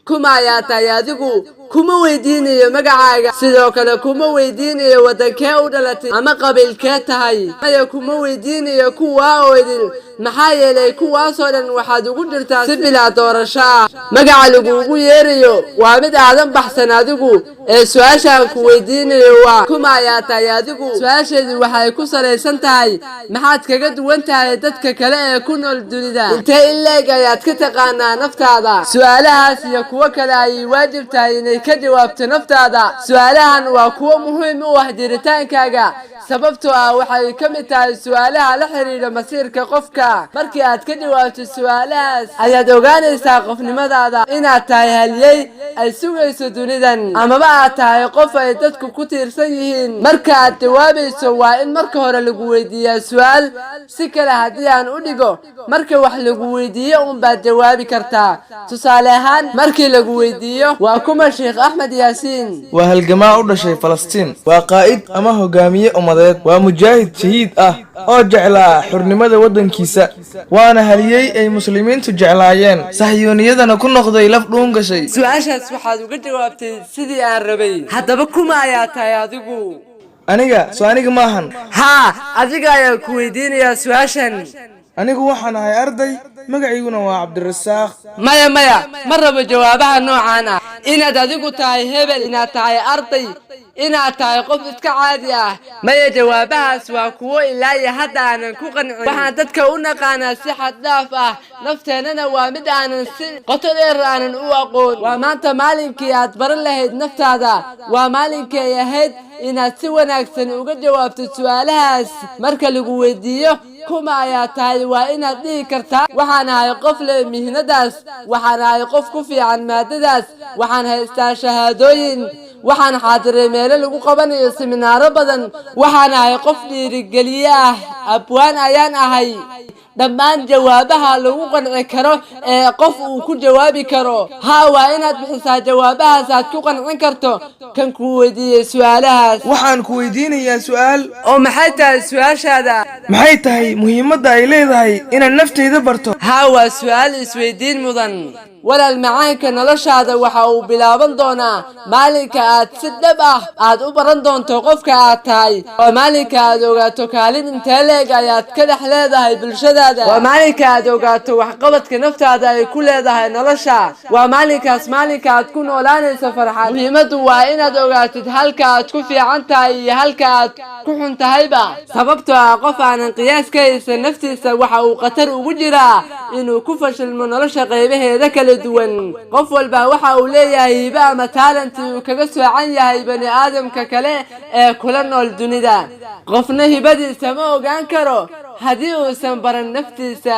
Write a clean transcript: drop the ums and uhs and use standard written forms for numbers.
kuma ayaa tahay adigu kuma weydiinayo magacaaga sidoo kale kuma weydiinayo wadankee u dhalatay ama qabiilkee tahay maya kuma weydiinayo kuwa oo idin maxaa yeelay kuwaasoo dhan waxaad ugu jirtaa si bilaa doorasho ah magaca laguugu yeerayo waa mid aadan baxsan adigu ee su-aashaan ku weydiinayo waa kuma ayaa tahay adigu su-aasheedu waxay ku salaysan tahay maxaad kaga duwan tahay dadka kale ee ku nool dunida intee in leeg ayaad ka taqaanaa naftaada su-aalahaas iyo kuwo kale ayay waajib tahay inay ka jawaabto naftaada su-aalahan waa kuwo muhiim u ah jiritaankaaga sababtoo ah waxay ka mid tahay su-aalaha la xiriira masiirka qofka markii aad ka jawaabto su-aalahaas ayaad ogaanaysaa qofnimadaada inaad tahay halyey ay sugayso dunidan amaba aad tahay qof ay dadku ku tiirsan yihiin marka aad jawaabayso waa in marka hore lagu weydiiyaa su-aal si kale haddii aan u dhigo marka wax lagu weydiiyo unbaad jawaabi kartaa tusaale ahaan markii lagu weydiiyo waa kuma sheekh axmed yaasiin waa halgamaa u dhashay falastiin waa qaa'id ama hogaamiye ummadeed waa mujaahid shahiid ah oo jeclaa xurnimada waddankiisa waana haliyey ay muslimiintu jeclaayeen sahyuuniyadana ku noqday laf dhuun gashay su-aashaas waxaad uga jawaabtay sidii aan rabay haddaba kuma ayaa tahay adigu aniga maahan haa adiga ayaa ku weydiinayaa su-aashan anigu waxaan ahay arday magaciiguna waa cabdirasaaq maya ma rabo jawaabaha noocaan ah inaad adigu tahay hebel inaad tahay arday inaad tahay qof iska caadi ah maya jawaabahaas waa kuwo ilaa iyo hadda aanan ku qancin waxaan dadka u naqaanaa si xad dhaaf ah nafteennana waa mid aanan si qoto dheer aanan u aqoon waa maanta maalinkii aad baran lahayd naftaada waa maalinkii ay ahayd inaad si wanaagsan uga jawaabto su-aalahaas marka lagu weydiiyo kuma ayaa tahay waa inaad dhihi kartaa waxaan ahay qof leh mihnadaas waxaan ahay qof ku fiican maadadaas waxaan haystaa shahaadooyin waxaan xaadiray meelo lagu qabanayo siminaaro badan waxaan ahay qof dhiirigeliye ah abwaan ayaan ahay dhammaan jawaabaha lagu qanci karo ee qof uu ku jawaabi karo haa waa inaad bixisaa jawaabahaas aad ku qancin karto kan ku weydiiyey su-aalahaas waxaan ku weydiinayaa su-aal oo maxay tahay su-aashaada maxay tahay muhiimadda ay leedahay inaad nafteyda barto haa waa su-aal isweydiin mudan walaal macaanka noloshaada waxa uu bilaaban doonaa maalinka aad si dhab ah aad u baran doonto qofka aad tahay waa maalinka aad ogaato kaalin intee leeg ayaad ka dhex leedahay bulshadaada waa maalinka aad ogaato waxqabadka naftaada ay ku leedahay nolosha waa maalinkaas maalinka aad ku noolaanayso farxad muhiimaddu waa inaad ogaatid halka aad ku fiican tahay iyo halka aad ku xun tahayba sababtoo ah qof aanan qiyaas ka haysan naftiisa waxa uu khatar ugu jiraa inuu ku fashilmo nolosha qaybaheeda kale duwan qof walba waxa uu leeyahay hiba ama talenti uu kaga soocan yahay bani aadamka kale ee kula nool dunida qofna hibadiisa ma ogaan karo haddii uusan baran naftiisa